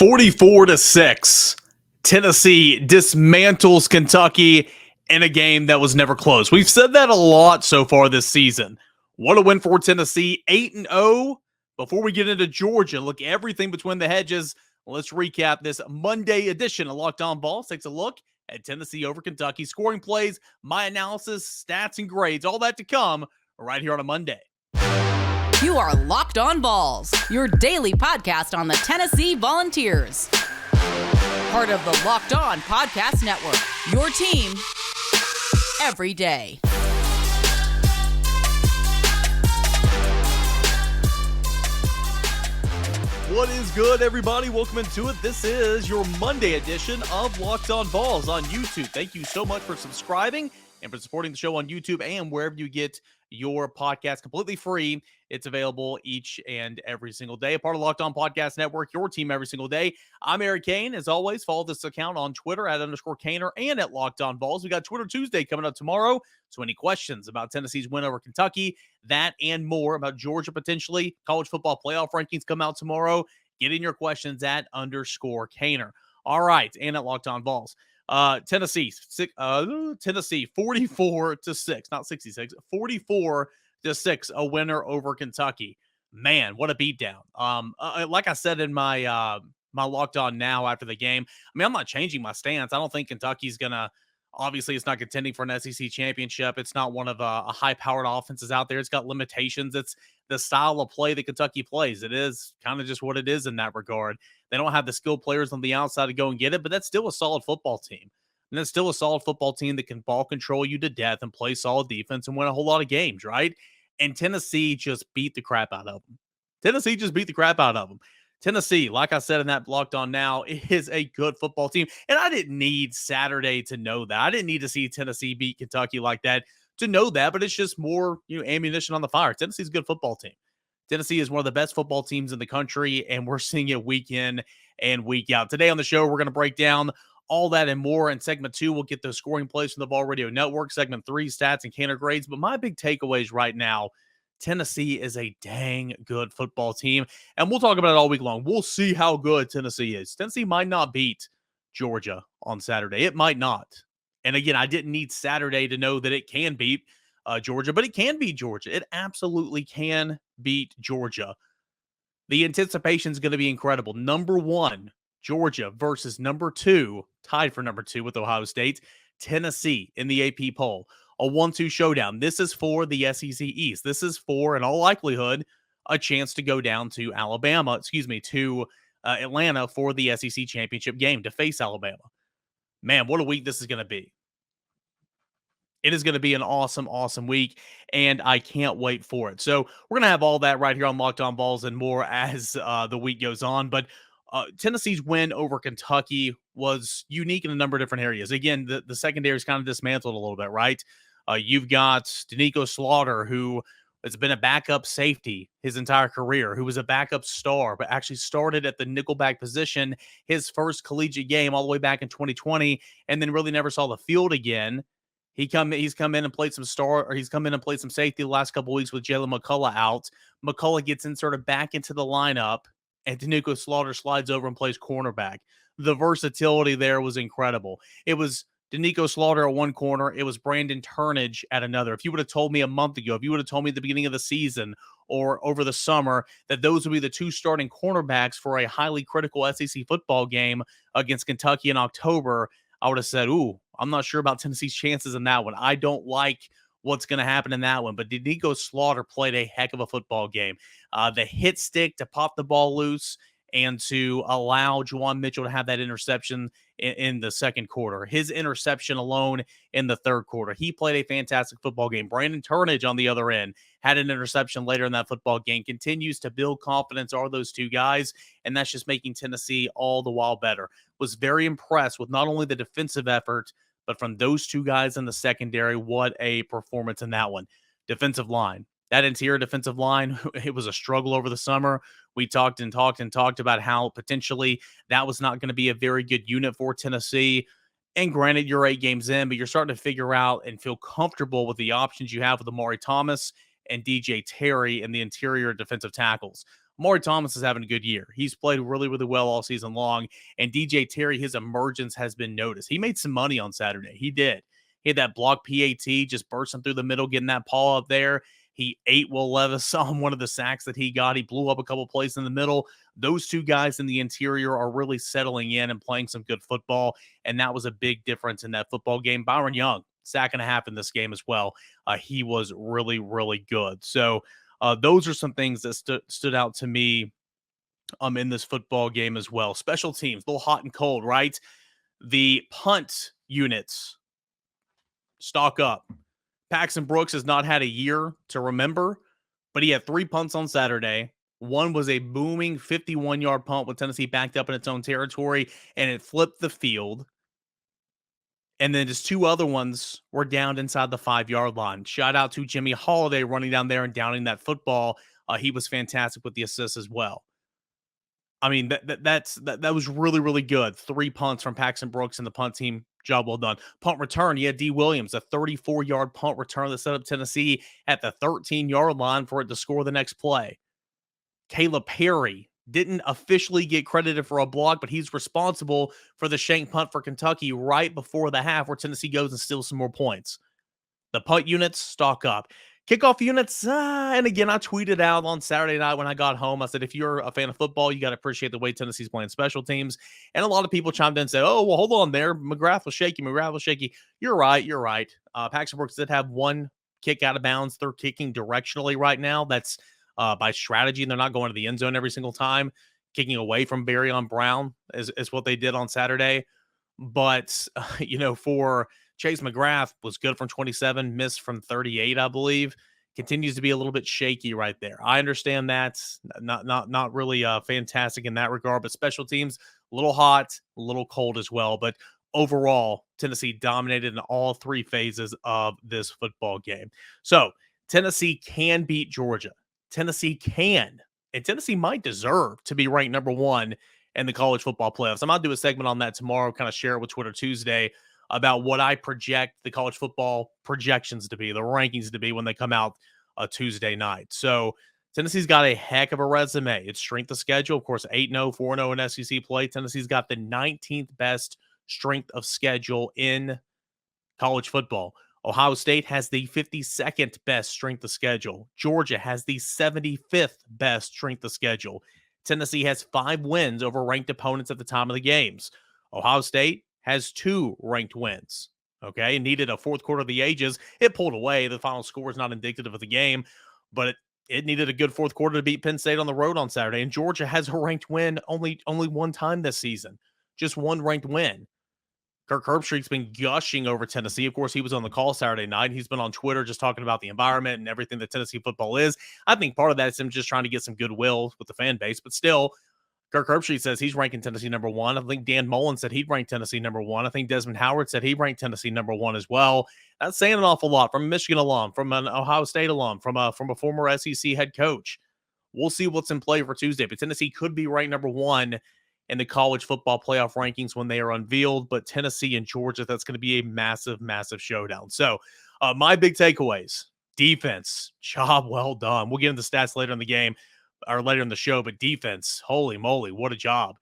44-6. Tennessee dismantles Kentucky in a game that was never close. We've said that a lot so far this season. What a win for Tennessee, 8-0. Before we get into Georgia, look everything between the hedges. Let's recap this Monday edition of Locked On Vols. Takes a look at Tennessee over Kentucky, scoring plays, my analysis, stats, and grades. All that to come right here on a Monday. You are Locked On Vols, your daily podcast on the Tennessee Volunteers. Part of the Locked On Podcast Network, your team every day. What is good, everybody? Welcome into it. This is your Monday edition of Locked On Vols on YouTube. Thank you so much for subscribing and for supporting the show on YouTube and wherever you get your podcast completely free. It's available each and every single day. A part of Locked On Podcast Network, your team every single day. I'm Eric Kane. As always, follow this account on Twitter at _Kaner and at Locked On Vols. We got Twitter Tuesday coming up tomorrow. So any questions about Tennessee's win over Kentucky, that and more, about Georgia potentially, college football playoff rankings come out tomorrow. Get in your questions at _Kaner. All right, and at Locked On Vols. Tennessee 44-6, not 66, 44-6, a winner over Kentucky. Man, what a beatdown. Like I said in my my Locked On Now after the game, I mean, I'm not changing my stance. I don't think Kentucky's gonna. Obviously, it's not contending for an SEC championship. It's not one of a high-powered offenses out there. It's got limitations. It's the style of play that Kentucky plays. It is kind of just what it is in that regard. They don't have the skilled players on the outside to go and get it, but that's still a solid football team. And that's still a solid football team that can ball control you to death and play solid defense and win a whole lot of games, right? And Tennessee just beat the crap out of them. Tennessee, like I said in that Locked On Now, is a good football team. And I didn't need Saturday to know that. I didn't need to see Tennessee beat Kentucky like that to know that, but it's just more, ammunition on the fire. Tennessee's a good football team. Tennessee is one of the best football teams in the country, and we're seeing it week in and week out. Today on the show, we're going to break down all that and more. In segment 2, we'll get the scoring plays from the Ball Radio Network. Segment 3, stats and Kaner grades. But my big takeaways right now, Tennessee is a dang good football team, and we'll talk about it all week long. We'll see how good Tennessee is. Tennessee might not beat Georgia on Saturday. It might not. And again, I didn't need Saturday to know that it can beat Georgia, but it can beat Georgia. It absolutely can beat Georgia. The anticipation is going to be incredible. Number 1, Georgia versus number 2, tied for number 2 with Ohio State, Tennessee in the AP poll. A 1-2 showdown. This is for the SEC East. This is for, in all likelihood, a chance to go down to to Atlanta for the SEC championship game to face Alabama. Man, what a week this is going to be. It is going to be an awesome, awesome week, and I can't wait for it. So we're going to have all that right here on Locked On Vols and more as the week goes on. But Tennessee's win over Kentucky was unique in a number of different areas. Again, the secondary is kind of dismantled a little bit, right? You've got Danico Slaughter, who has been a backup safety his entire career, who was a backup star, but actually started at the nickelback position his first collegiate game all the way back in 2020, and then really never saw the field again. He's come in and played some safety the last couple of weeks with Jalen McCullough out. McCullough gets inserted back into the lineup, and Danico Slaughter slides over and plays cornerback. The versatility there was incredible. It was Danico Slaughter at one corner. It was Brandon Turnage at another. If you would have told me a month ago, if you would have told me at the beginning of the season or over the summer that those would be the 2 starting cornerbacks for a highly critical SEC football game against Kentucky in October, I would have said, ooh, I'm not sure about Tennessee's chances in that one. I don't like what's going to happen in that one. But Danico Slaughter played a heck of a football game. The hit stick to pop the ball loose and to allow Juwan Mitchell to have that interception in the second quarter. His interception alone in the third quarter. He played a fantastic football game. Brandon Turnage on the other end had an interception later in that football game. Continues to build confidence, are those 2 guys, and that's just making Tennessee all the while better. Was very impressed with not only the defensive effort, but from those 2 guys in the secondary. What a performance in that one. Defensive line. That interior defensive line, it was a struggle over the summer. We talked about how potentially that was not going to be a very good unit for Tennessee. And granted, you're 8 games in, but you're starting to figure out and feel comfortable with the options you have with Amari Thomas and DJ Terry and the interior defensive tackles. Amari Thomas is having a good year. He's played really, really well all season long. And DJ Terry, his emergence has been noticed. He made some money on Saturday. He did. He had that block PAT, just bursting through the middle, getting that paw up there. He ate Will Levis on one of the sacks that he got. He blew up a couple plays in the middle. Those two guys in the interior are really settling in and playing some good football, and that was a big difference in that football game. Byron Young, sack and a half in this game as well. He was really, really good. So those are some things that stood out to me in this football game as well. Special teams, a little hot and cold, right? The punt units, stock up. Paxton Brooks has not had a year to remember, but he had 3 punts on Saturday. One was a booming 51-yard punt with Tennessee backed up in its own territory, and it flipped the field. And then just 2 other ones were downed inside the 5-yard line. Shout out to Jimmy Holiday running down there and downing that football. He was fantastic with the assist as well. I mean, that was really, really good. 3 punts from Paxton Brooks and the punt team. Job well done. Punt return, you had D. Williams, a 34-yard punt return that set up Tennessee at the 13-yard line for it to score the next play. Caleb Perry didn't officially get credited for a block, but he's responsible for the shank punt for Kentucky right before the half where Tennessee goes and steals some more points. The punt units, stock up. Kickoff units, and again, I tweeted out on Saturday night when I got home. I said, if you're a fan of football, you got to appreciate the way Tennessee's playing special teams. And a lot of people chimed in and said, oh, well, hold on there. McGrath was shaky. You're right. Paxton Brooks did have 1 kick out of bounds. They're kicking directionally right now. That's by strategy, and they're not going to the end zone every single time. Kicking away from Barryon Brown is what they did on Saturday. But, for Chase McGrath was good from 27, missed from 38, I believe. Continues to be a little bit shaky right there. I understand that's not really fantastic in that regard, but special teams, a little hot, a little cold as well. But overall, Tennessee dominated in all 3 phases of this football game. So Tennessee can beat Georgia. Tennessee can, and Tennessee might deserve to be ranked number 1 in the college football playoffs. I'm going to do a segment on that tomorrow, kind of share it with Twitter Tuesday about what I project the college football projections to be, the rankings to be when they come out Tuesday night. So Tennessee's got a heck of a resume. It's strength of schedule, of course, 8-0, 4-0 in SEC play. Tennessee's got the 19th best strength of schedule in college football. Ohio State has the 52nd best strength of schedule. Georgia has the 75th best strength of schedule. Tennessee has 5 wins over ranked opponents at the time of the games. Ohio State has 2 ranked wins. Okay, needed a fourth quarter of the ages. It pulled away. The final score is not indicative of the game, but it needed a good fourth quarter to beat Penn State on the road on Saturday. And Georgia has a ranked win only 1 time this season. Just 1 ranked win. Kirk Herbstreit's been gushing over Tennessee. Of course, he was on the call Saturday night. He's been on Twitter just talking about the environment and everything that Tennessee football is. I think part of that is him just trying to get some goodwill with the fan base, but still, Kirk Herbstreit says he's ranking Tennessee number 1. I think Dan Mullen said he'd rank Tennessee number 1. I think Desmond Howard said he ranked Tennessee number 1 as well. That's saying an awful lot from a Michigan alum, from an Ohio State alum, from a former SEC head coach. We'll see what's in play for Tuesday, but Tennessee could be ranked number 1 in the college football playoff rankings when they are unveiled. But Tennessee and Georgia, that's going to be a massive, massive showdown. So my big takeaways: defense, job well done. We'll get into the stats later in the game, or later in the show, but defense, holy moly, what a job.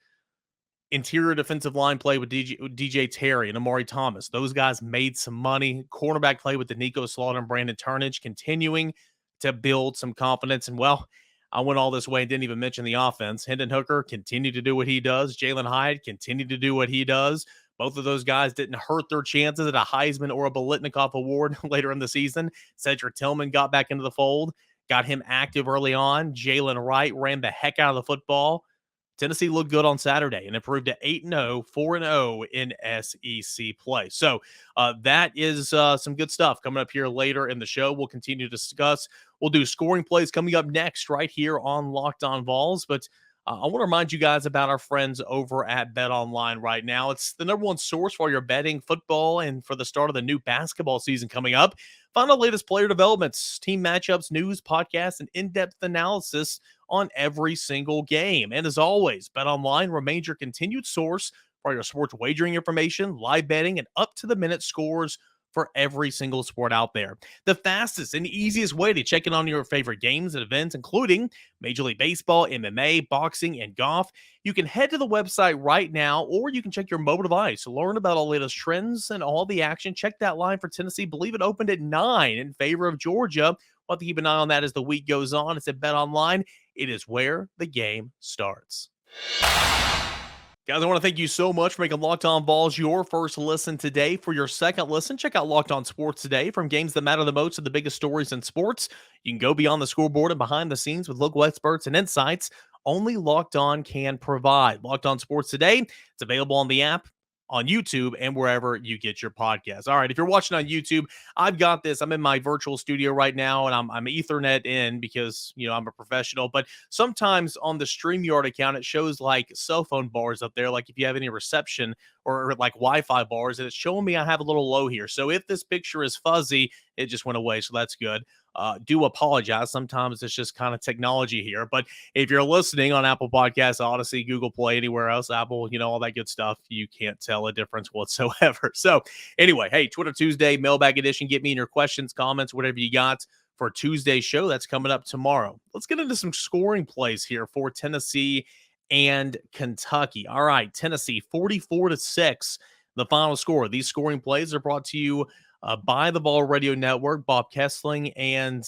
Interior defensive line play with DJ Terry and Amari Thomas. Those guys made some money. Cornerback play with Danico Slaughter and Brandon Turnage, continuing to build some confidence. And, well, I went all this way and didn't even mention the offense. Hendon Hooker continued to do what he does. Jalin Hyatt continued to do what he does. Both of those guys didn't hurt their chances at a Heisman or a Biletnikoff award later in the season. Cedric Tillman got back into the fold, got him active early on. Jalen Wright ran the heck out of the football. Tennessee looked good on Saturday and improved to 8-0, 4-0 in SEC play. So that is some good stuff coming up here later in the show. We'll continue to discuss. We'll do scoring plays coming up next right here on Locked On Vols. But I want to remind you guys about our friends over at BetOnline right now. It's the number 1 source for your betting football and for the start of the new basketball season coming up. Find the latest player developments, team matchups, news, podcasts, and in-depth analysis on every single game. And as always, BetOnline remains your continued source for your sports wagering information, live betting, and up-to-the-minute scores for every single sport out there. The fastest and easiest way to check in on your favorite games and events, including Major League Baseball, MMA, boxing, and golf. You can head to the website right now, or you can check your mobile device to learn about all the latest trends and all the action. Check that line for Tennessee. Believe it opened at 9 in favor of Georgia. We'll have to keep an eye on that as the week goes on. It's at BetOnline. It is where the game starts. Guys, I want to thank you so much for making Locked On Vols your first listen today. For your second listen, check out Locked On Sports Today. From games that matter the most to the biggest stories in sports, you can go beyond the scoreboard and behind the scenes with local experts and insights only Locked On can provide. Locked On Sports Today, it's available on the app, on YouTube, and wherever you get your podcasts. All right, if you're watching on YouTube, I've got this. I'm in my virtual studio right now, and I'm Ethernet in because, I'm a professional. But sometimes on the StreamYard account, it shows like cell phone bars up there, like if you have any reception or like Wi-Fi bars, and it's showing me I have a little low here. So if this picture is fuzzy, it just went away, so that's good. Do apologize. Sometimes it's just kind of technology here. But if you're listening on Apple Podcasts, Odyssey, Google Play, anywhere else, Apple, all that good stuff, you can't tell a difference whatsoever. So anyway, hey, Twitter Tuesday, mailbag edition. Get me in your questions, comments, whatever you got for Tuesday's show. That's coming up tomorrow. Let's get into some scoring plays here for Tennessee and Kentucky. All right, Tennessee 44-6, the final score. These scoring plays are brought to you by the Vol Radio Network, Bob Kessling and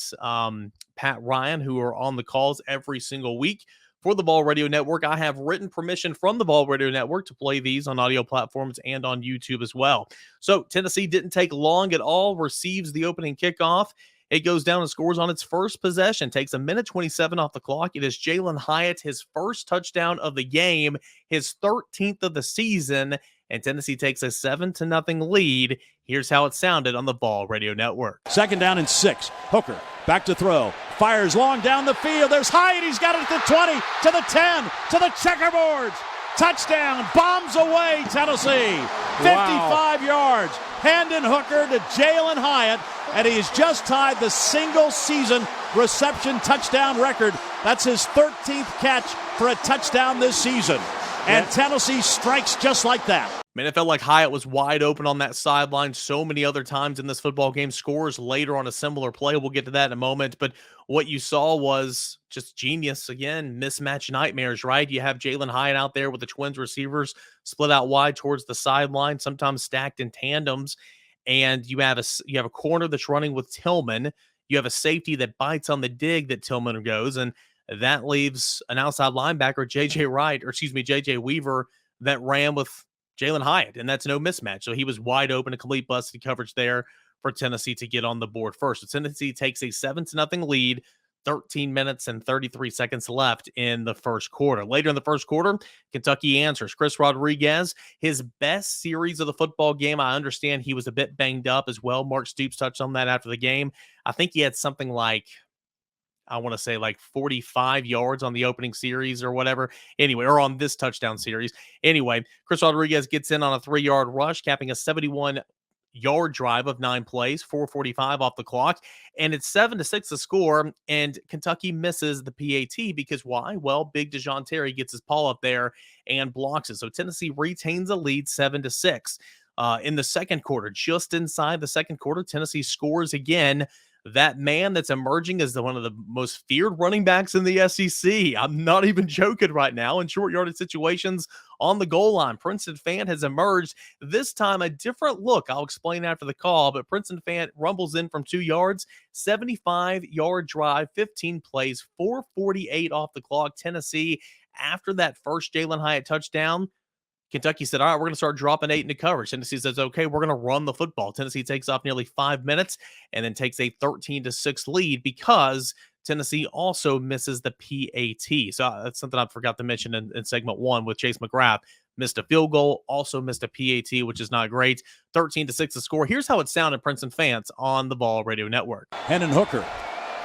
Pat Ryan, who are on the calls every single week for the Vol Radio Network. I have written permission from the Vol Radio Network to play these on audio platforms and on YouTube as well. So Tennessee didn't take long at all, receives the opening kickoff. It goes down and scores on its first possession, takes a minute 27 off the clock. It is Jalin Hyatt, his first touchdown of the game, his 13th of the season, and Tennessee takes a 7-0 lead. Here's how it sounded on the Vol Radio Network. 2nd down and 6. Hooker back to throw. Fires long down the field. There's Hyatt. He's got it at the 20, to the 10, to the checkerboards. Touchdown. Bombs away, Tennessee. 55 yards. Hendon Hooker to Jalin Hyatt, and he's just tied the single-season reception touchdown record. That's his 13th catch for a touchdown this season. And Tennessee strikes just like that. Man, it felt like Hyatt was wide open on that sideline so many other times in this football game. Scores later on a similar play. We'll get to that in a moment. But what you saw was just genius. Again, mismatch nightmares, right? You have Jalin Hyatt out there with the Twins receivers split out wide towards the sideline, sometimes stacked in tandems. And you have a corner that's running with Tillman. You have a safety that bites on the dig that Tillman goes. And that leaves an outside linebacker, JJ Weaver, that ran with Jalin Hyatt, and that's no mismatch. So he was wide open, a complete busted coverage there for Tennessee to get on the board first. So Tennessee takes a 7-0 lead, 13 minutes and 33 seconds left in the first quarter. Later in the first quarter, Kentucky answers. Chris Rodriguez, his best series of the football game. I understand he was a bit banged up as well. Mark Stoops touched on that after the game. I think he had something like, 45 yards on the opening series or whatever. Anyway, or on this touchdown series. Anyway, Chris Rodriguez gets in on a 3-yard rush, capping a 71-yard drive of 9 plays, 4:45 off the clock. And it's 7-6 to score, and Kentucky misses the PAT because why? Well, big DeJoun Terry gets his paw up there and blocks it. So Tennessee retains a lead 7-6. In the second quarter, just inside the second quarter, Tennessee scores again. That man that's emerging as one of the most feared running backs in the SEC. I'm not even joking right now. In short yardage situations on the goal line, Princeton Fant has emerged. This time, a different look. I'll explain after the call, but Princeton Fant rumbles in from 2 yards, 75-yard drive, 15 plays, 4:48 off the clock. Tennessee, after that first Jalin Hyatt touchdown, Kentucky said, all right, we're going to start dropping 8 into coverage. Tennessee says, okay, we're going to run the football. Tennessee takes off nearly 5 minutes and then takes a 13-6 lead because Tennessee also misses the PAT. So that's something I forgot to mention in segment 1 with Chase McGrath. Missed a field goal, also missed a PAT, which is not great. 13-6 to score. Here's how it sounded, Princeton Fans, on the Vol Radio Network. Hendon Hooker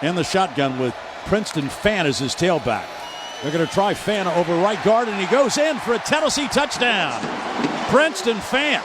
in the shotgun with Princeton Fant as his tailback. They're going to try Fant over right guard, and he goes in for a Tennessee touchdown. Princeton Fant.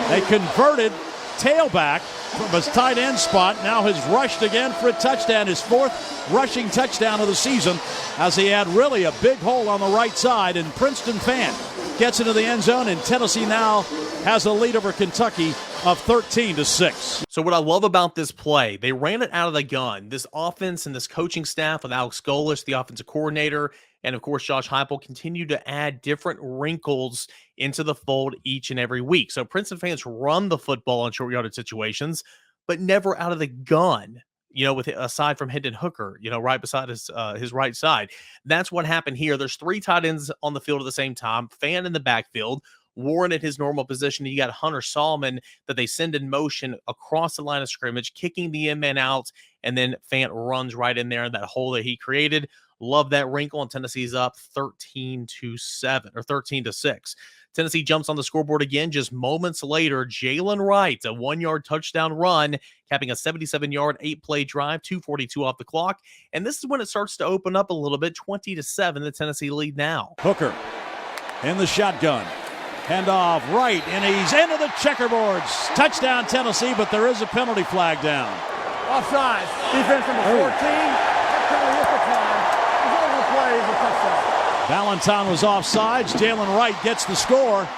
They converted tailback from his tight end spot. Now has rushed again for a touchdown, his 4th rushing touchdown of the season, as he had really a big hole on the right side. And Princeton Fant gets into the end zone, and Tennessee now has a lead over Kentucky, of 13-6. So what I love about this play, they ran it out of the gun. This offense and this coaching staff with Alex Golesh, the offensive coordinator, and of course Josh Heupel, continue to add different wrinkles into the fold each and every week. So Princeton fans run the football in short yardage situations, but never out of the gun. With aside from Hendon Hooker, right beside his right side. That's what happened here. There's 3 tight ends on the field at the same time. Fan in the backfield, Warren at his normal position. You got Hunter Solomon that they send in motion across the line of scrimmage, kicking the in man out, and then Fant runs right in there in that hole that he created. Love that wrinkle, and Tennessee's up 13-7 or 13-6. Tennessee jumps on the scoreboard again just moments later. Jalen Wright, a 1-yard touchdown run, capping a 77-yard, 8-play drive, 2:42 off the clock. And this is when it starts to open up a little bit, 20-7, the Tennessee lead now. Hooker in the shotgun. Handoff right, and he's into the checkerboards. Touchdown Tennessee, but there is a penalty flag down. Offside. Defense number 14. That penalty is declined. He's only going to play the touchdown. Valentine was offsides. Jalen Wright gets the score.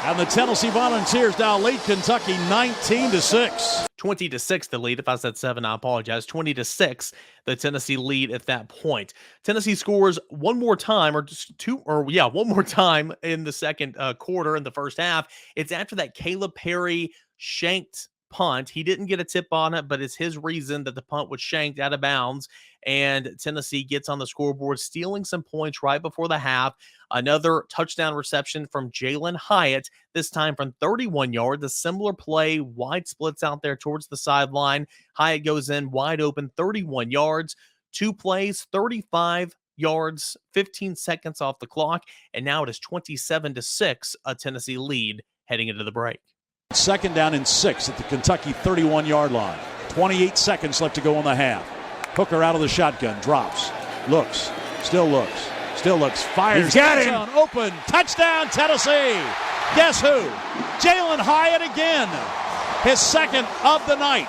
And the Tennessee Volunteers now lead Kentucky 19-6. 20-6 the lead. If I said 7, I apologize. 20-6 the Tennessee lead at that point. Tennessee scores one more time one more time in the second quarter in the first half. It's after that Caleb Perry shanked punt. He didn't get a tip on it, but it's his reason that the punt was shanked out of bounds, and Tennessee gets on the scoreboard, stealing some points right before the half. Another touchdown reception from Jalin Hyatt, this time from 31 yards. A similar play, wide splits out there towards the sideline. Hyatt goes in wide open, 31 yards. 2 plays, 35 yards, 15 seconds off the clock, and now it is 27-6, a Tennessee lead heading into the break. 2nd down and 6 at the Kentucky 31-yard line. 28 seconds left to go in the half. Hooker out of the shotgun, drops, looks, still looks, fires. He's got him. Open, touchdown Tennessee. Guess who? Jalin Hyatt again. His 2nd of the night.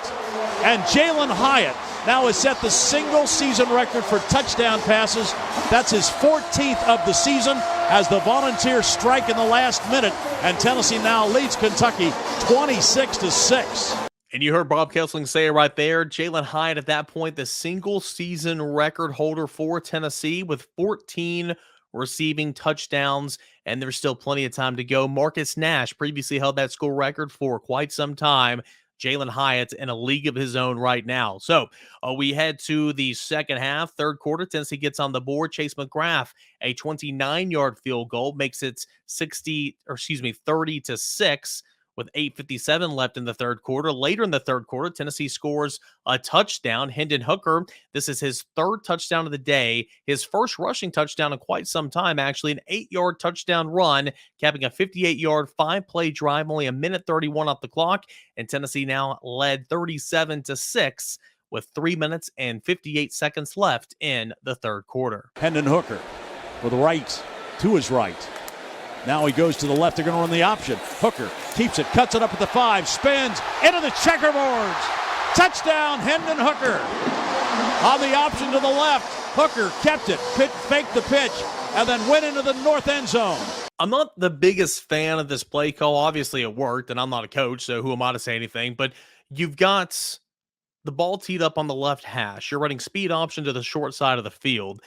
And Jalin Hyatt now has set the single season record for touchdown passes. That's his 14th of the season as the Volunteers strike in the last minute, and Tennessee now leads Kentucky 26-6. And you heard Bob Kessling say it right there. Jalin Hyatt at that point, the single season record holder for Tennessee with 14 receiving touchdowns, and there's still plenty of time to go. Marcus Nash previously held that school record for quite some time. Jalin Hyatt in a league of his own right now. So we head to the second half, third quarter. Tennessee gets on the board. Chase McGrath, a 29-yard field goal, makes it 30-6 with 8:57 left in the third quarter. Later in the third quarter, Tennessee scores a touchdown. Hendon Hooker, this is his 3rd touchdown of the day, his first rushing touchdown in quite some time, actually, an 8-yard touchdown run, capping a 58-yard, 5-play drive, only a minute 31 off the clock, and Tennessee now led 37-6 with 3 minutes and 58 seconds left in the third quarter. Hendon Hooker with the right to his right. Now he goes to the left. They're going to run the option. Hooker keeps it, cuts it up at the 5, spins into the checkerboards. Touchdown, Hendon Hooker. On the option to the left, Hooker kept it, faked the pitch, and then went into the north end zone. I'm not the biggest fan of this play call. Obviously, it worked, and I'm not a coach, so who am I to say anything? But you've got the ball teed up on the left hash. You're running speed option to the short side of the field.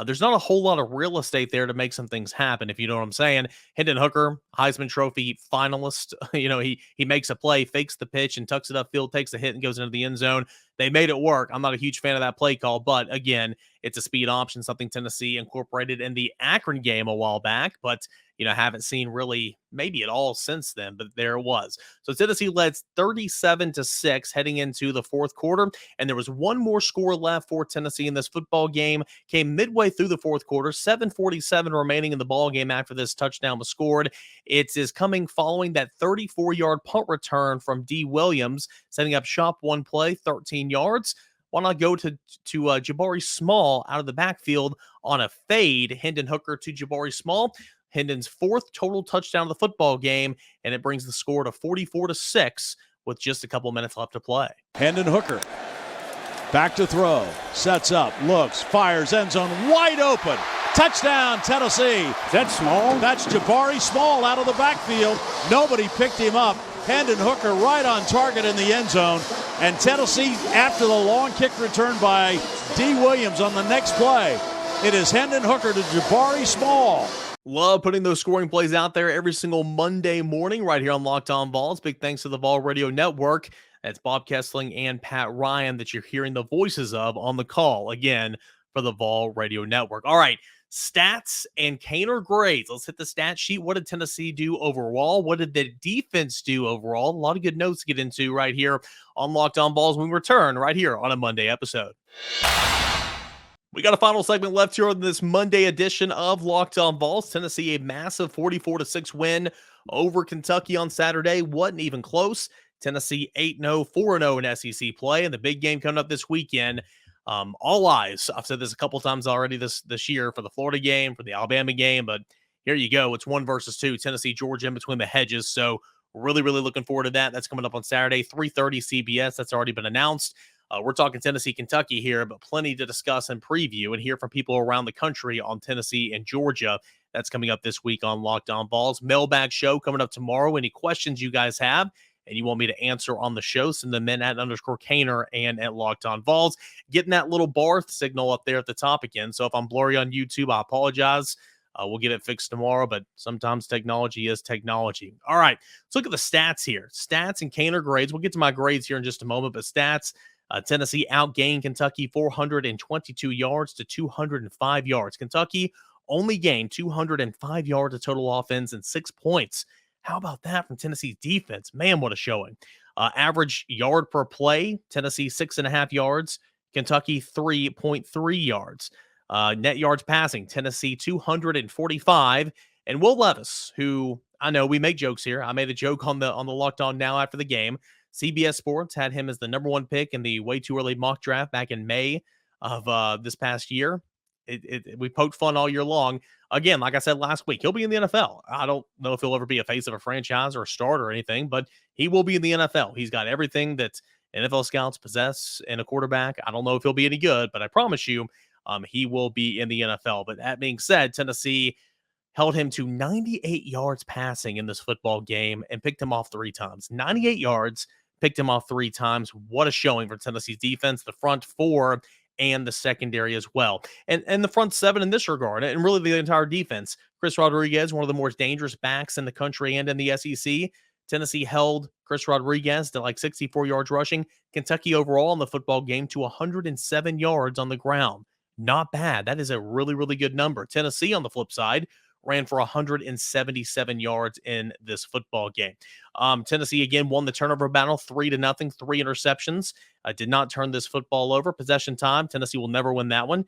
There's not a whole lot of real estate there to make some things happen, if you know what I'm saying. Hendon Hooker, Heisman Trophy finalist, he makes a play, fakes the pitch, and tucks it upfield, takes a hit, and goes into the end zone. They made it work. I'm not a huge fan of that play call, but again, it's a speed option, something Tennessee incorporated in the Akron game a while back, but haven't seen really maybe at all since then, but there it was. So Tennessee led 37-6 heading into the fourth quarter, and there was one more score left for Tennessee in this football game. Came midway through the fourth quarter, 7:47 remaining in the ball game after this touchdown was scored. It is coming following that 34-yard punt return from D. Williams, setting up shop one play, 13 yards. Why not go to Jabari Small out of the backfield on a fade? Hendon Hooker to Jabari Small. Hendon's 4th total touchdown of the football game, and it brings the score to 44-6 with just a couple minutes left to play. Hendon Hooker back to throw, sets up, looks, fires, end zone wide open. Touchdown, Tennessee. Is that Small? That's Jabari Small out of the backfield. Nobody picked him up. Hendon Hooker right on target in the end zone. And Tennessee, after the long kick return by D. Williams on the next play, it is Hendon Hooker to Jabari Small. Love putting those scoring plays out there every single Monday morning right here on Locked On Vols. Big thanks to the Vol Radio Network. That's Bob Kessling and Pat Ryan that you're hearing the voices of on the call again for the Vol Radio Network. All right, stats and Caner grades. Let's hit the stat sheet. What did Tennessee do overall? What did the defense do overall? A lot of good notes to get into right here on Locked On Vols when we return right here on a Monday episode. We got a final segment left here on this Monday edition of Locked On Vols. Tennessee, a massive 44-6 win over Kentucky on Saturday. Wasn't even close. Tennessee 8-0, 4-0 in SEC play, and the big game coming up this weekend. All eyes. I've said this a couple times already this year for the Florida game, for the Alabama game, but here you go. It's 1 versus 2. Tennessee, Georgia in between the hedges. So really, really looking forward to that. That's coming up on Saturday, 3:30 CBS. That's already been announced. We're talking Tennessee, Kentucky here, but plenty to discuss and preview and hear from people around the country on Tennessee and Georgia. That's coming up this week on Locked On Vols. Mailbag show coming up tomorrow. Any questions you guys have and you want me to answer on the show, send them in at _Caner and at Locked On Vols. Getting that little barth signal up there at the top again. So if I'm blurry on YouTube, I apologize. We'll get it fixed tomorrow, but sometimes technology is technology. All right, let's look at the stats here. Stats and Caner grades. We'll get to my grades here in just a moment, but stats. Tennessee outgained Kentucky 422 yards to 205 yards. Kentucky only gained 205 yards of total offense and 6 points. How about that from Tennessee's defense? Man, what a showing. Average yard per play, Tennessee 6.5 yards, Kentucky 3.3 yards. Net yards passing, Tennessee 245. And Will Levis, who I know we make jokes here. I made a joke on the Locked On Now after the game. CBS Sports had him as the number 1 pick in the way too early mock draft back in May of this past year. We poked fun all year long. Again, like I said last week, he'll be in the NFL. I don't know if he'll ever be a face of a franchise or a starter or anything, but he will be in the NFL. He's got everything that NFL scouts possess in a quarterback. I don't know if he'll be any good, but I promise you he will be in the NFL. But that being said, Tennessee held him to 98 yards passing in this football game and picked him off 3 times. 98 yards, picked him off 3 times. What a showing for Tennessee's defense, the front 4 and the secondary as well. And the front 7 in this regard, and really the entire defense. Chris Rodriguez, one of the more dangerous backs in the country and in the SEC. Tennessee held Chris Rodriguez to like 64 yards rushing. Kentucky overall in the football game to 107 yards on the ground. Not bad. That is a really, really good number. Tennessee on the flip side ran for 177 yards in this football game. Tennessee again won the turnover battle 3-0, 3 interceptions. Did not turn this football over. Possession time, Tennessee will never win that one.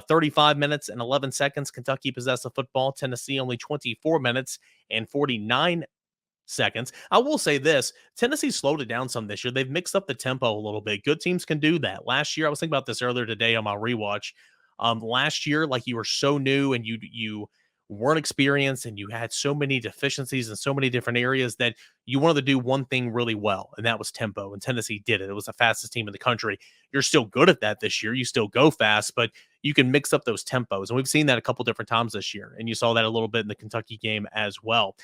35 minutes and 11 seconds, Kentucky possessed the football. Tennessee only 24 minutes and 49 seconds. I will say this, Tennessee slowed it down some this year. They've mixed up the tempo a little bit. Good teams can do that. Last year, I was thinking about this earlier today on my rewatch. Last year, like you were so new and you weren't experienced and you had so many deficiencies in so many different areas that you wanted to do one thing really well, and that was tempo, and Tennessee did it. It was the fastest team in the country. You're still good at that this year. You still go fast, but you can mix up those tempos, and we've seen that a couple different times this year, and you saw that a little bit in the Kentucky game as well.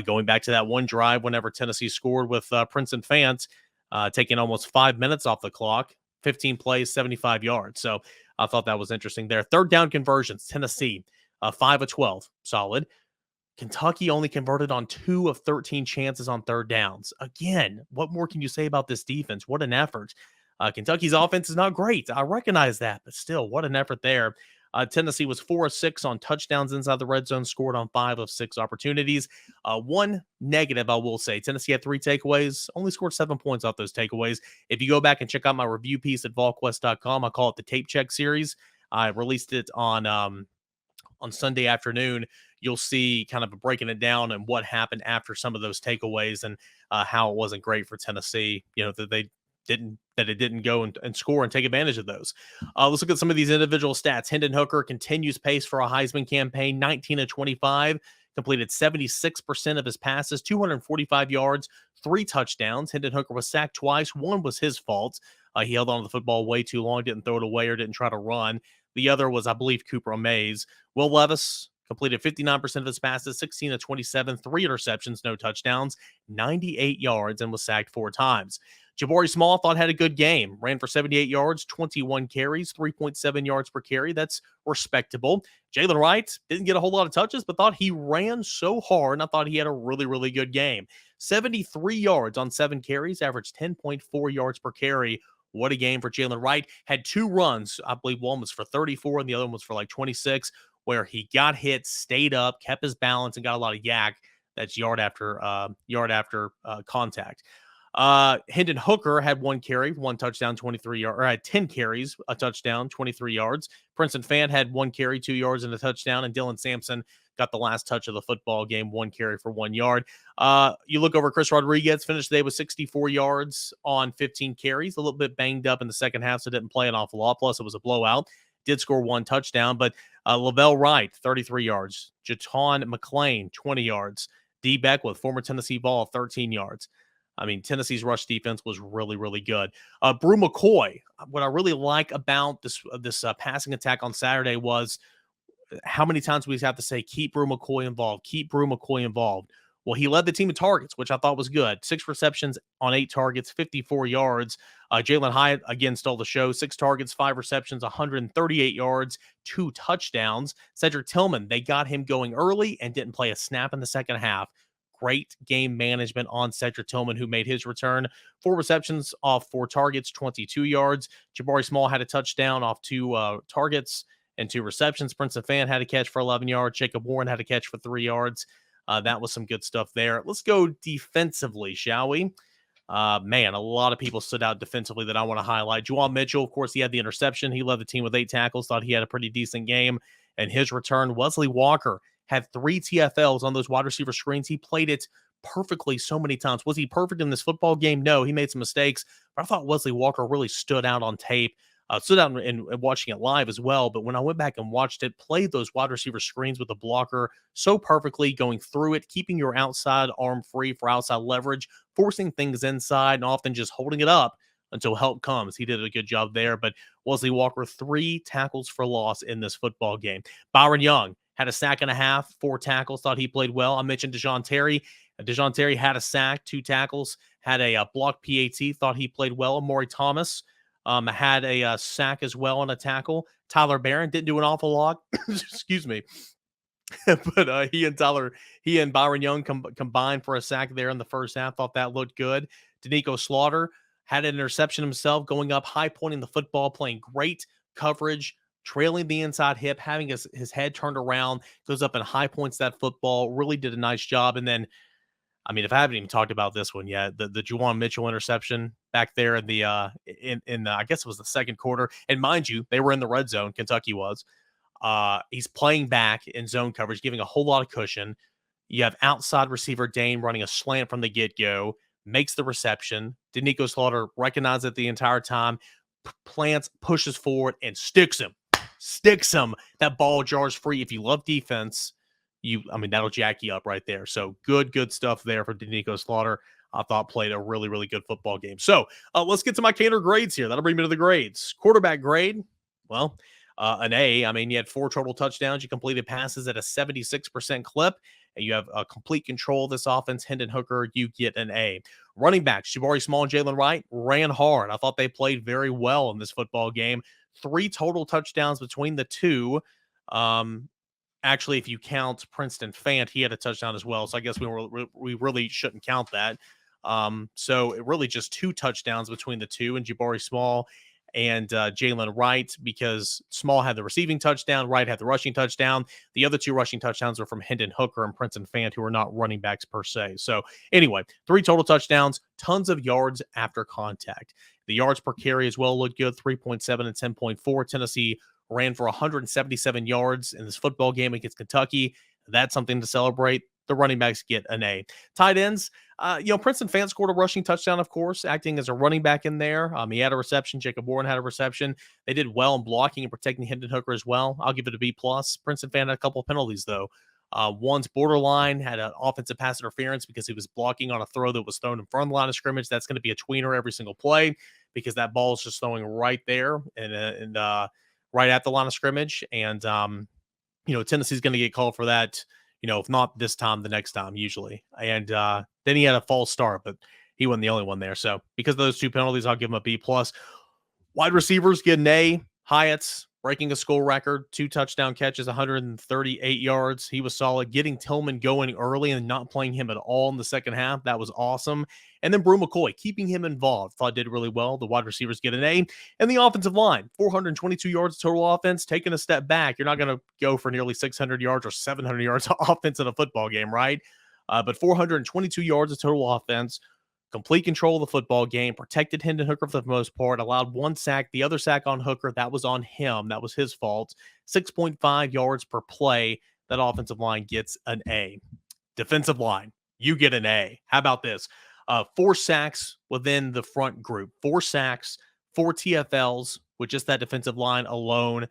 Going back to that one drive whenever Tennessee scored with Princeton fans, taking almost 5 minutes off the clock, 15 plays, 75 yards. So I thought that was interesting there. Third down conversions, Tennessee, 5 of 12, solid. Kentucky only converted on 2 of 13 chances on third downs. Again, what more can you say about this defense? What an effort. Kentucky's offense is not great. I recognize that, but still, what an effort there. Tennessee was 4 of 6 on touchdowns inside the red zone, scored on 5 of 6 opportunities. One negative, I will say, Tennessee had 3 takeaways, only scored 7 points off those takeaways. If you go back and check out my review piece at volquest.com, I call it the Tape Check series. I released it on Sunday afternoon. You'll see kind of breaking it down and what happened after some of those takeaways and how it wasn't great for Tennessee, that it didn't go and score and take advantage of those. Let's look at some of these individual stats. Hendon Hooker continues pace for a Heisman campaign, 19 of 25, completed 76% of his passes, 245 yards, 3 touchdowns. Hendon Hooker was sacked twice. One was his fault. He held on to the football way too long, didn't throw it away or didn't try to run. The other was, I believe, Cooper Mays. Will Levis completed 59% of his passes, 16 of 27, 3 interceptions, no touchdowns, 98 yards, and was sacked 4 times. Jabari Small thought had a good game, ran for 78 yards, 21 carries, 3.7 yards per carry. That's respectable. Jalen Wright didn't get a whole lot of touches, but thought he ran so hard, and I thought he had a really, really good game. 73 yards on 7 carries, averaged 10.4 yards per carry. What a game for Jalen Wright. Had 2 runs. I believe one was for 34 and the other one was for like 26, where he got hit, stayed up, kept his balance, and got a lot of yak. That's yard after contact. Hendon Hooker had 1 carry, 1 touchdown, 23 yards, or had 10 carries, a touchdown, 23 yards. Princeton Fant had 1 carry, 2 yards, and a touchdown. And Dylan Sampson got the last touch of the football game, 1 carry for 1 yard. You look over Chris Rodriguez, finished the day with 64 yards on 15 carries, a little bit banged up in the second half, so didn't play an awful lot. Plus, it was a blowout. Did score 1 touchdown, but Lavelle Wright, 33 yards. Jaton McClain, 20 yards. D. Beckwith, former Tennessee Vol, 13 yards. I mean, Tennessee's rush defense was really, really good. Brew McCoy, what I really like about this passing attack on Saturday was how many times we have to say, keep Brew McCoy involved, keep Brew McCoy involved. Well, he led the team in targets, which I thought was good. 6 receptions on 8 targets, 54 yards. Jalin Hyatt, again, stole the show. 6 targets, 5 receptions, 138 yards, 2 touchdowns. Cedric Tillman, they got him going early and didn't play a snap in the second half. Great game management on Cedric Tillman, who made his return. 4 receptions off 4 targets, 22 yards. Jabari Small had a touchdown off 2 targets and 2 receptions. Princeton Fant had a catch for 11 yards. Jacob Warren had a catch for 3 yards. That was some good stuff there. Let's go defensively, shall we? Man, a lot of people stood out defensively that I want to highlight. Juwan Mitchell, of course, he had the interception. He led the team with 8 tackles. Thought he had a pretty decent game. And his return, Wesley Walker, had 3 TFLs on those wide receiver screens. He played it perfectly so many times. Was he perfect in this football game? No, he made some mistakes. But I thought Wesley Walker really stood out on tape. Stood out in watching it live as well. But when I went back and watched it, played those wide receiver screens with the blocker so perfectly, going through it, keeping your outside arm free for outside leverage, forcing things inside, and often just holding it up until help comes. He did a good job there. But Wesley Walker, 3 tackles for loss in this football game. Byron Young had a sack and a half, 4 tackles, thought he played well. I mentioned Dejon Terry. Dejon Terry had a sack, 2 tackles, had a blocked PAT, thought he played well. Maury Thomas had a sack as well and a tackle. Tyler Barron didn't do an awful lot. Excuse me. But he and Byron Young combined for a sack there in the first half. Thought that looked good. Danico Slaughter had an interception himself, going up, high pointing the football, playing great coverage, trailing the inside hip, having his head turned around, goes up and high points that football. Really did a nice job. And then, I mean, if I haven't even talked about this one yet, the Juwan Mitchell interception back there in the I guess it was the second quarter. And mind you, they were in the red zone. Kentucky was. He's playing back in zone coverage, giving a whole lot of cushion. You have outside receiver Dane running a slant from the get-go, makes the reception. Danico Slaughter recognizes it the entire time, plants, pushes forward, and sticks him. That ball jars free. If you love defense, that'll jack you up right there. So good stuff there for Danico Slaughter. I thought played a really, really good football game. So let's get to my Caner grades here. That'll bring me to the grades. Quarterback grade, well, an A. I mean, you had 4 total touchdowns. You completed passes at a 76% clip, and you have complete control of this offense. Hendon Hooker, you get an A. Running backs, Jabari Small and Jalen Wright ran hard. I thought they played very well in this football game. 3 total touchdowns between the 2. Actually, if you count Princeton Fant, he had a touchdown as well. So I guess we really shouldn't count that. So it really just 2 touchdowns between the 2, and Jabari Small and Jalen Wright, because Small had the receiving touchdown, Wright had the rushing touchdown. The other 2 rushing touchdowns are from Hendon Hooker and Princeton Fant, who are not running backs per se. So anyway, 3 total touchdowns, tons of yards after contact. The yards per carry as well looked good, 3.7 and 10.4. Tennessee ran for 177 yards in this football game against Kentucky. That's something to celebrate. The running backs get an A. Tight ends, Princeton Fant scored a rushing touchdown, of course, acting as a running back in there. He had a reception. Jacob Warren had a reception. They did well in blocking and protecting Hendon Hooker as well. I'll give it a B+. Princeton Fant had a couple of penalties, though. One's borderline, had an offensive pass interference because he was blocking on a throw that was thrown in front of the line of scrimmage. That's going to be a tweener every single play because that ball is just throwing right there and right at the line of scrimmage. And Tennessee's going to get called for that, if not this time, the next time usually. And then he had a false start, but he wasn't the only one there. So because of those two penalties, I'll give him a B+. Wide receivers get an A. Hyatt's breaking a school record, 2 touchdown catches, 138 yards. He was solid. Getting Tillman going early and not playing him at all in the second half, that was awesome. And then Brew McCoy, keeping him involved, thought did really well. The wide receivers get an A. And the offensive line, 422 yards total offense, taking a step back. You're not going to go for nearly 600 yards or 700 yards of offense in a football game, right? But 422 yards of total offense, complete control of the football game, protected Hendon Hooker for the most part, allowed 1 sack. The other sack on Hooker, that was on him. That was his fault. 6.5 yards per play. That offensive line gets an A. Defensive line, you get an A. How about this? 4 sacks within the front group. 4 sacks, 4 TFLs with just that defensive line alone.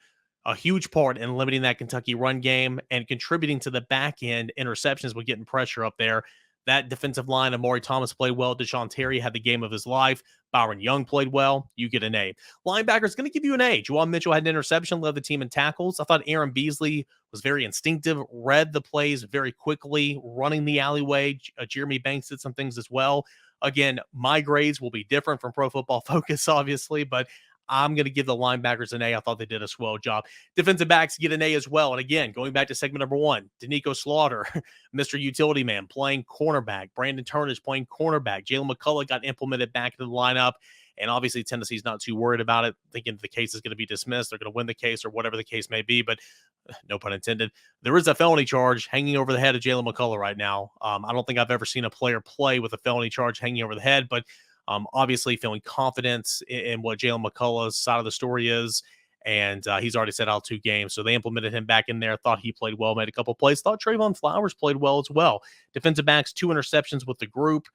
A huge part in limiting that Kentucky run game and contributing to the back end interceptions with getting pressure up there. That defensive line, Amari Thomas played well. Deshaun Terry had the game of his life. Byron Young played well. You get an A. Linebacker's going to give you an A. Juwan Mitchell had an interception, led the team in tackles. I thought Aaron Beasley was very instinctive, read the plays very quickly, running the alleyway. Jeremy Banks did some things as well. Again, my grades will be different from Pro Football Focus, obviously, but I'm going to give the linebackers an A. I thought they did a swell job. Defensive backs get an A as well. And again, going back to segment number 1, Danico Slaughter, Mr. Utility Man, playing cornerback. Brandon Turnage playing cornerback. Jalen McCullough got implemented back into the lineup. And obviously, Tennessee's not too worried about it, thinking the case is going to be dismissed. They're going to win the case or whatever the case may be. But no pun intended, there is a felony charge hanging over the head of Jalen McCullough right now. I don't think I've ever seen a player play with a felony charge hanging over the head, but obviously feeling confidence in what Jalen McCullough's side of the story is. And he's already set out 2 games. So they implemented him back in there. Thought he played well, made a couple plays. Thought Trayvon Flowers played well as well. Defensive backs, 2 interceptions with the group.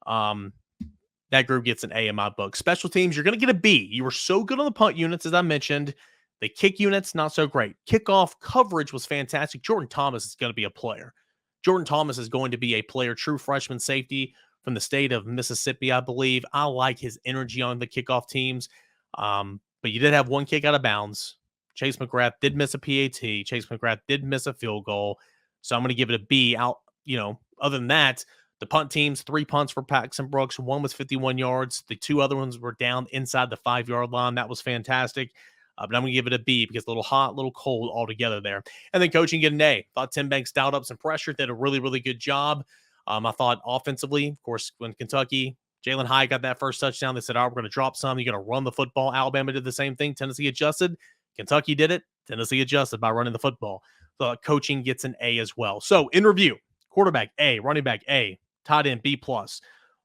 That group gets an A in my book. Special teams, you're going to get a B. You were so good on the punt units, as I mentioned. The kick units, not so great. Kickoff coverage was fantastic. Jordan Thomas is going to be a player. Jordan Thomas is going to be a player, true freshman safety from the state of Mississippi, I believe. I like his energy on the kickoff teams. But you did have 1 kick out of bounds. Chase McGrath did miss a PAT. Chase McGrath did miss a field goal. So I'm going to give it a B. Other than that, the punt teams, 3 punts for Paxton Brooks. 1 was 51 yards. The 2 other ones were down inside the 5-yard line. That was fantastic. But I'm going to give it a B because a little hot, a little cold altogether there. And then coaching, get an A. Thought Tim Banks dialed up some pressure, did a really, really good job. I thought offensively, of course, when Kentucky, Jalin Hyatt got that first touchdown, they said, all right, we're going to drop some. You're going to run the football. Alabama did the same thing. Tennessee adjusted. Kentucky did it. Tennessee adjusted by running the football. So coaching gets an A as well. So in review, quarterback A, running back A, tight end B+,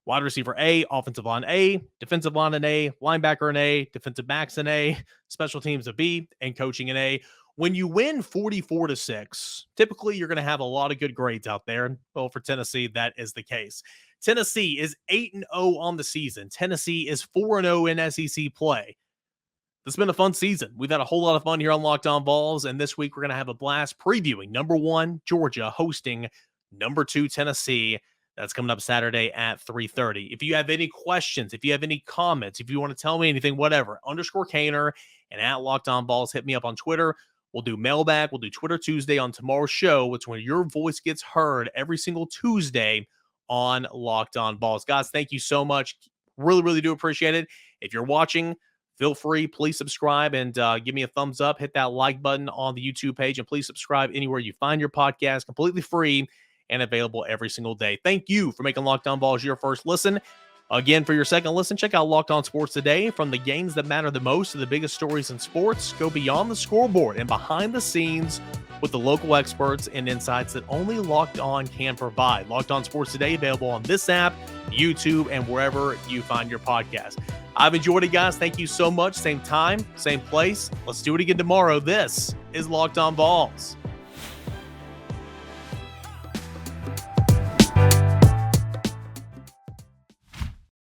wide receiver A, offensive line A, defensive line an A, linebacker an A, defensive backs an A, special teams a B, and coaching an A. When you win 44-6, typically you're going to have a lot of good grades out there. Well, for Tennessee, that is the case. Tennessee is 8-0 on the season. Tennessee is 4-0 in SEC play. This has been a fun season. We've had a whole lot of fun here on Locked On Vols, and this week we're going to have a blast previewing number 1, Georgia, hosting number 2, Tennessee. That's coming up Saturday at 3:30. If you have any questions, if you have any comments, if you want to tell me anything, whatever, _Kaner and at Locked On Vols, hit me up on Twitter. We'll do mailbag. We'll do Twitter Tuesday on tomorrow's show. It's when your voice gets heard every single Tuesday on Locked On Vols. Guys, thank you so much. Really, really do appreciate it. If you're watching, feel free. Please subscribe and give me a thumbs up. Hit that like button on the YouTube page. And please subscribe anywhere you find your podcast. Completely free and available every single day. Thank you for making Locked On Vols your first listen. Again, for your second listen, check out Locked On Sports Today. From the games that matter the most to the biggest stories in sports, go beyond the scoreboard and behind the scenes with the local experts and insights that only Locked On can provide. Locked On Sports Today, available on this app, YouTube, and wherever you find your podcast. I've enjoyed it, guys. Thank you so much. Same time, same place. Let's do it again tomorrow. This is Locked On Vols.